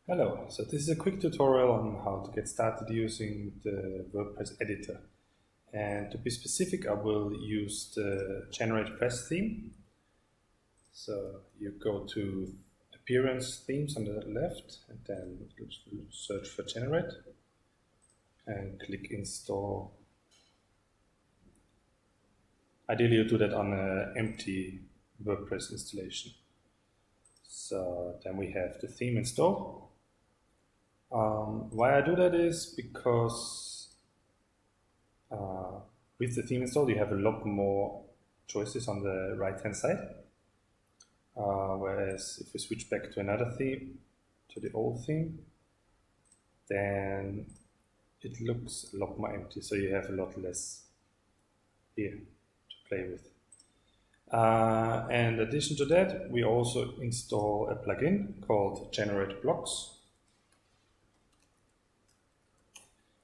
Hello, so this is a quick tutorial on how to get started using the WordPress editor. And to be specific, I will use the GeneratePress theme. So you go to Appearance Themes on the left and then search for Generate and click Install. Ideally you do that on an empty WordPress installation. So then we have the theme installed. Why I do that is because with the theme installed, you have a lot more choices on the right-hand side. Whereas if we switch back to another theme, to the old theme, then it looks a lot more empty. So you have a lot less here to play with. And in addition to that, we also install a plugin called GenerateBlocks,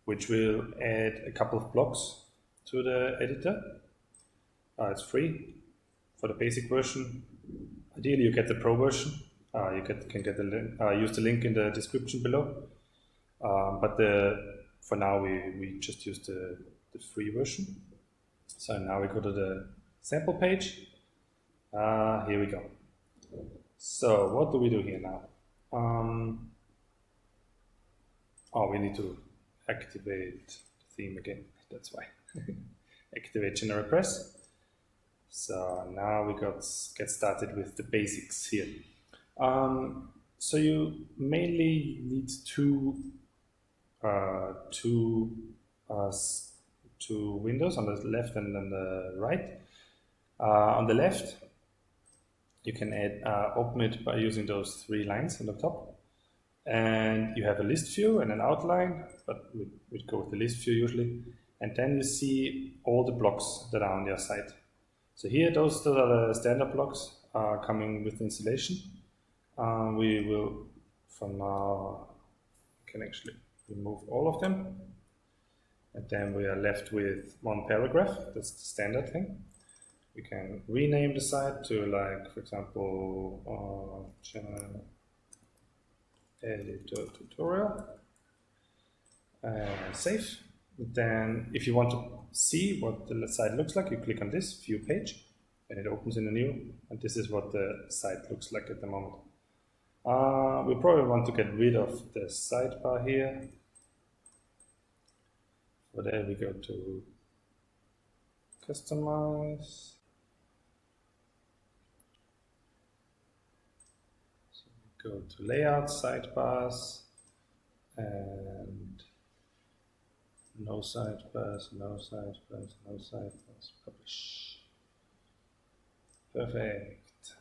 which will add a couple of blocks to the editor. It's free for the basic version. Ideally, you get the pro version. You can get the link, use the link in the description below. But for now, we just use the free version. So now we go to the sample page. Here we go. So what do we do here now? We need to activate the theme again. That's why. Activate GeneratePress. So now we get started with the basics here. So you mainly need two windows on the left and on the right. On the left, you can open it by using those three lines on the top. And you have a list view and an outline, but we'd go with the list view usually. And then you see all the blocks that are on your site. So here, those are the standard blocks coming with installation. We will, from now, can actually remove all of them. And then we are left with one paragraph. That's the standard thing. We can rename the site to, like, for example, editor tutorial, save. Then if you want to see what the site looks like, you click on this view page and it opens in a new, and this is what the site looks like at the moment. We probably want to get rid of the sidebar here. For that we go to customize. Go to layout, sidebars, and no sidebars, no sidebars, no sidebars, publish. Perfect.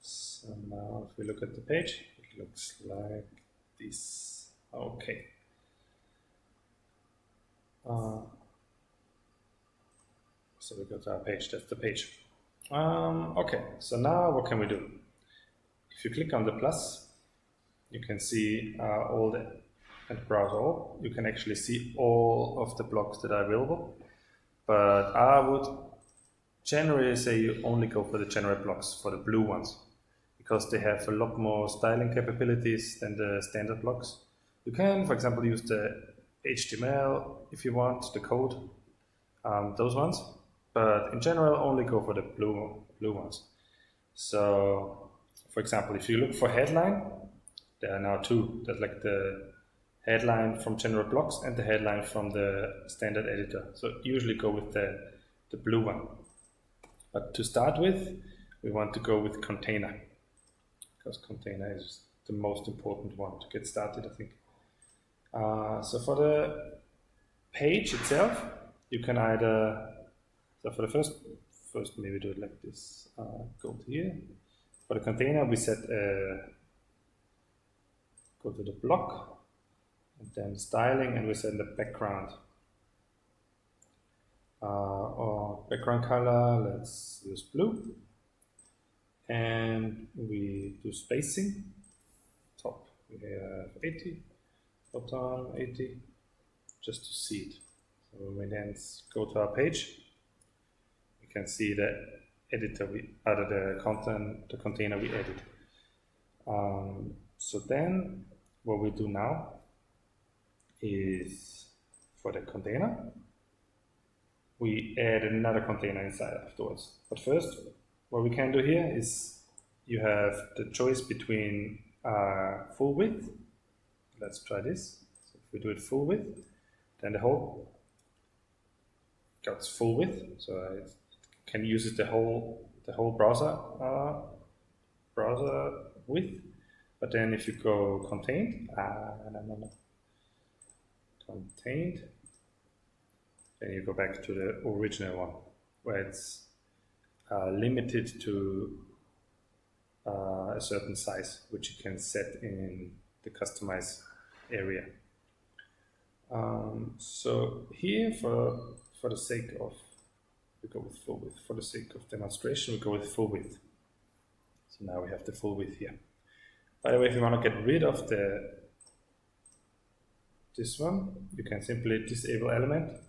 So now if we look at the page, it looks like this. Okay. So we go to our page, that's the page. Okay, so now what can we do? If you click on the plus, you can see all the, and browse all, you can actually see all of the blocks that are available. But I would generally say you only go for the GenerateBlocks, for the blue ones, because they have a lot more styling capabilities than the standard blocks. You can, for example, use the HTML if you want, the code, those ones. But in general, only go for the blue ones. So, for example, if you look for headline, there are now two. There's like the headline from GenerateBlocks and the headline from the standard editor. So usually go with the blue one. But to start with, we want to go with container, because container is the most important one to get started, I think. So for the page itself, you can either, so for the first maybe do it like this, go to here. For the container, we set, go to the block, and then styling, and we set the background. Or background color, let's use blue. And we do spacing. Top, we have 80, bottom 80, just to see it. So when we then go to our page, we can see the editor the container we added. So then what we do now is for the container, we add another container inside afterwards. But first, what we can do here is you have the choice between full width. Let's try this. So if we do it full width, then the whole got full width, so it can use the whole browser width. But then if you go contained, contained, then you go back to the original one, where it's limited to a certain size, which you can set in the customize area. So here, for the sake of, we go with full width. For the sake of demonstration, we go with full width. So now we have the full width here. By the way, if you want to get rid of this one, you can simply disable element.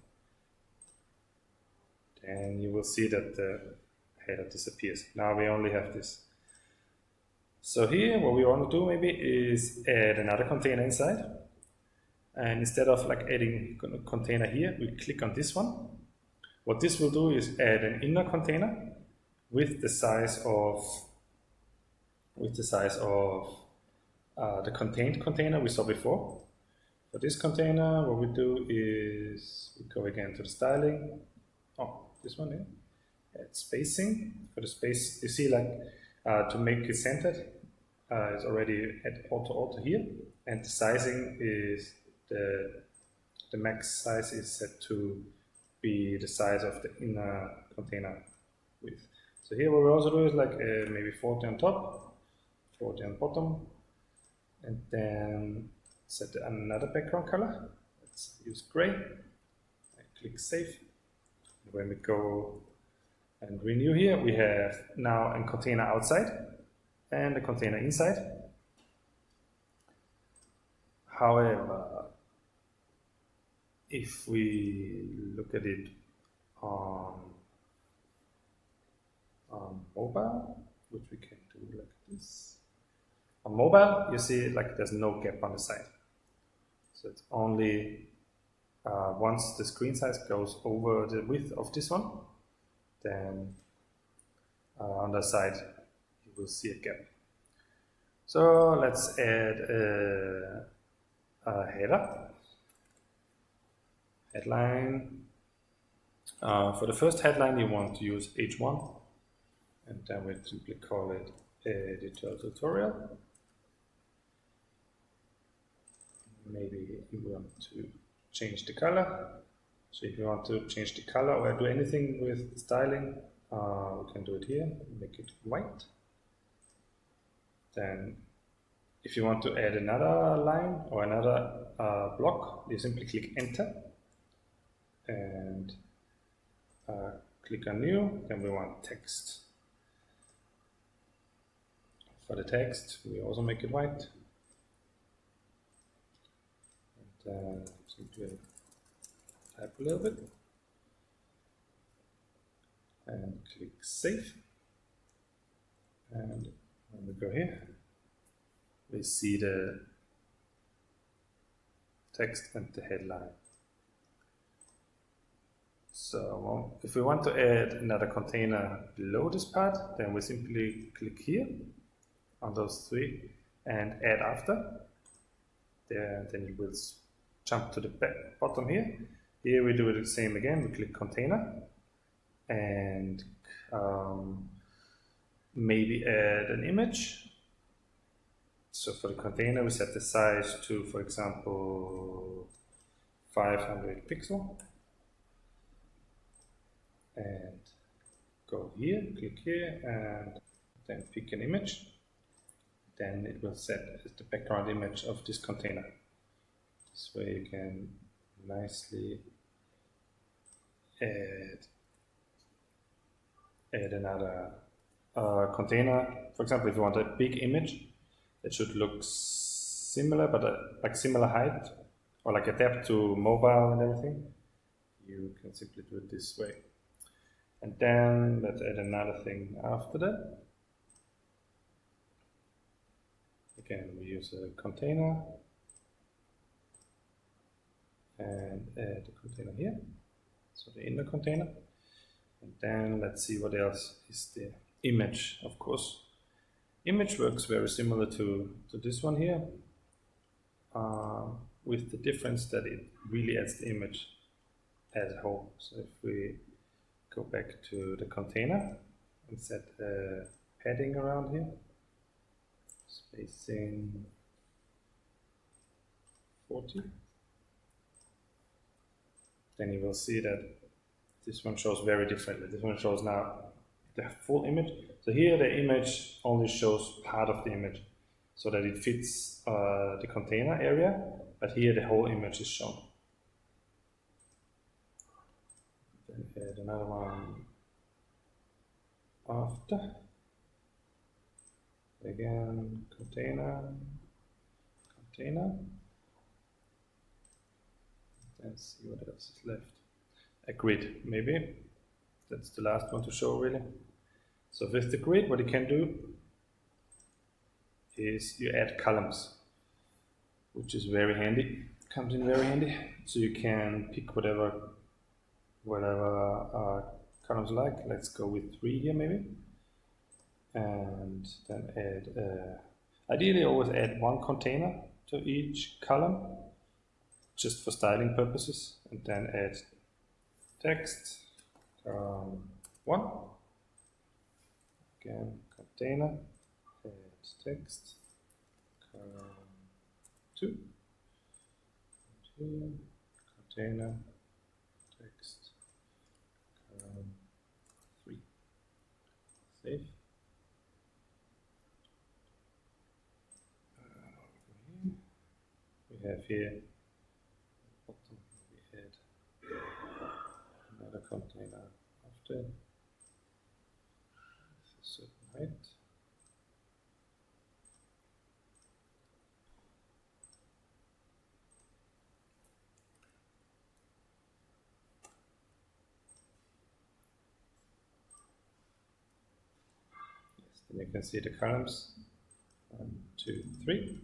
Then you will see that the header disappears. Now we only have this. So here, what we want to do maybe is add another container inside. And instead of like adding a container here, we click on this one. What this will do is add an inner container with the size of the contained container we saw before. For this container, what we do is we go again to the styling. Oh, this one here. Add spacing. For the space, you see, like to make it centered, it's already at auto here, and the sizing is the max size is set to be the size of the inner container width. So here what we also do is like maybe 40 on top, 40 on bottom, and then set another background color. Let's use gray. I click save. When we go and renew here, we have now a container outside and a container inside. However, if we look at it on mobile, which we can do like this. On mobile, you see like there's no gap on the side. So it's only once the screen size goes over the width of this one, then on the side you will see a gap. So let's add a header. Headline. For the first headline, you want to use H1, and then we simply call it editor tutorial. Maybe you want to change the color. So if you want to change the color or do anything with styling, we can do it here. Make it white. Then, if you want to add another line or another block, you simply click Enter. And click on new, then we want text. For the text, we also make it white. And simply type a little bit. And click save. And when we go here, we see the text and the headline. So if we want to add another container below this part, then we simply click here on those three and add after. Then it will jump to the bottom here. Here we do it the same again. We click container and maybe add an image. So for the container, we set the size to, for example, 500 pixel. And go here, click here, and then pick an image. Then it will set as the background image of this container. This way you can nicely add another container. For example, if you want a big image that should look similar, but like similar height, or like adapt to mobile and everything, you can simply do it this way. And then let's add another thing after that. again, we use a container and add a container here, so the inner container. And then let's see what else is the image, of course. Image works very similar to this one here, with the difference that it really adds the image as a whole. So if we go back to the container and set a padding around here, spacing 40, then you will see that this one shows very differently. This one shows now the full image. So here the image only shows part of the image so that it fits the container area, but here the whole image is shown. Then add another one after. Again, container. Let's see what else is left. A grid, maybe. That's the last one to show, really. So with the grid, what you can do is you add columns, which is very handy. Comes in very handy. So you can pick whatever columns you like. Let's go with 3 here, maybe. And then add, ideally always add 1 container to each column, just for styling purposes, and then add text, 1, again container, add text, 2, container, text, 3, save. We have here bottom, we add another container after a certain height. Yes, then you can see the columns 1, 2, 3.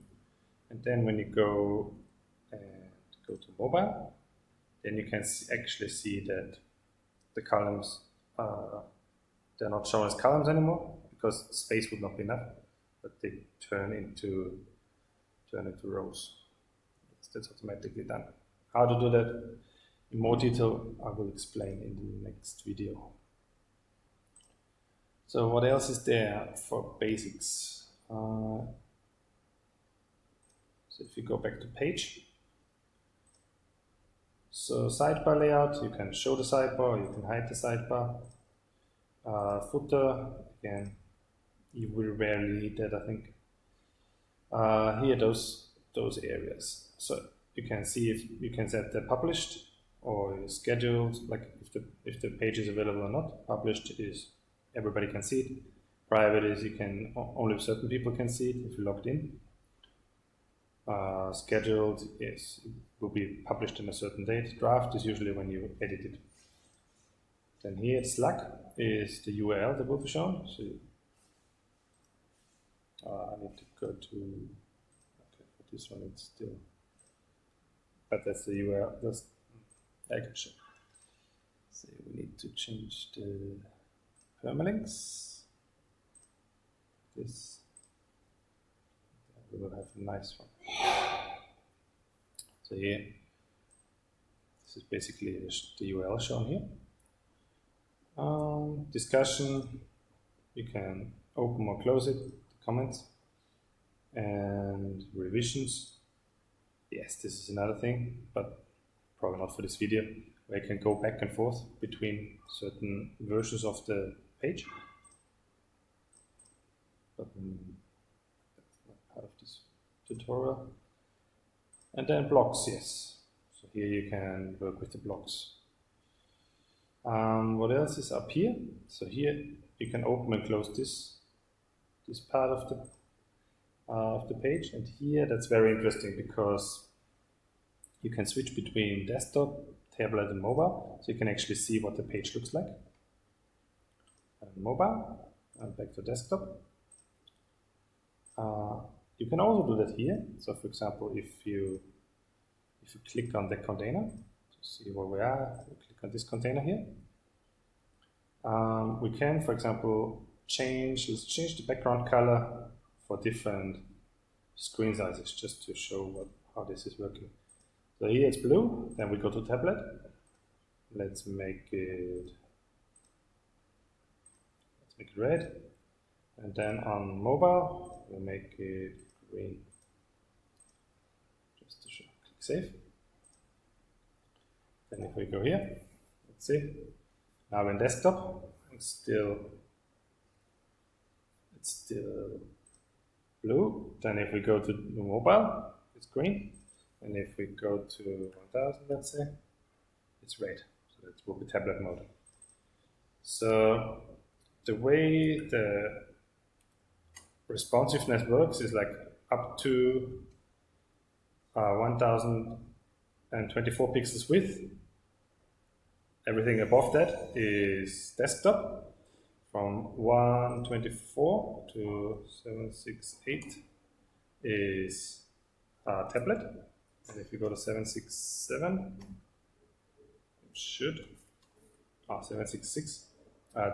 And then when you go to mobile, then you can actually see that the columns, they're not shown as columns anymore because space would not be enough, but they turn into rows. That's automatically done. How to do that in more detail, I will explain in the next video. So what else is there for basics? So if you go back to page, so sidebar layout, you can show the sidebar, you can hide the sidebar. Footer, again, you will rarely need that, I think. Here, those areas. So you can see if you can set the published or scheduled, like if the page is available or not. Published is everybody can see it. Private is only certain people can see it if you're logged in. Scheduled is will be published in a certain date. Draft is usually when you edit it. Then here Slack is the URL that will be shown. So I need to go to, okay, for this one it's still, but that's the URL. That's I can show. So we need to change the permalinks. This. We will have a nice one. So here, this is basically the URL shown here. Discussion, you can open or close it, the comments, and revisions. Yes, this is another thing, but probably not for this video, where you can go back and forth between certain versions of the page. But part of this tutorial. And then blocks, yes. So here you can work with the blocks. What else is up here? So here you can open and close this part of the page. And here that's very interesting because you can switch between desktop, tablet, and mobile. So you can actually see what the page looks like. And mobile, and back to desktop. You can also do that here. So for example, if you click on the container to see where we are, we click on this container here. We can, for example, let's change the background color for different screen sizes just to show how this is working. So here it's blue, then we go to tablet. Let's make it red. And then on mobile, we'll make it green. Just to show, click save. Then if we go here, let's see. Now in desktop, it's still blue. Then if we go to the mobile, it's green. And if we go to 1000, let's say, it's red. So that will be tablet mode. So the way the responsiveness works is like up to 1024 pixels width. Everything above that is desktop. From 124 to 768 is tablet. And if you go to 767, it should, 766,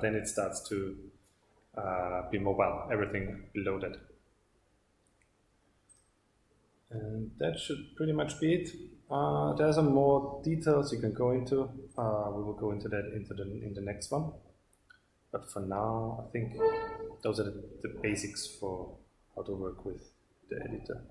then it starts to be mobile, everything below that. And that should pretty much be it. There are some more details you can go into. We will go into that in the next one. But for now, I think those are the basics for how to work with the editor.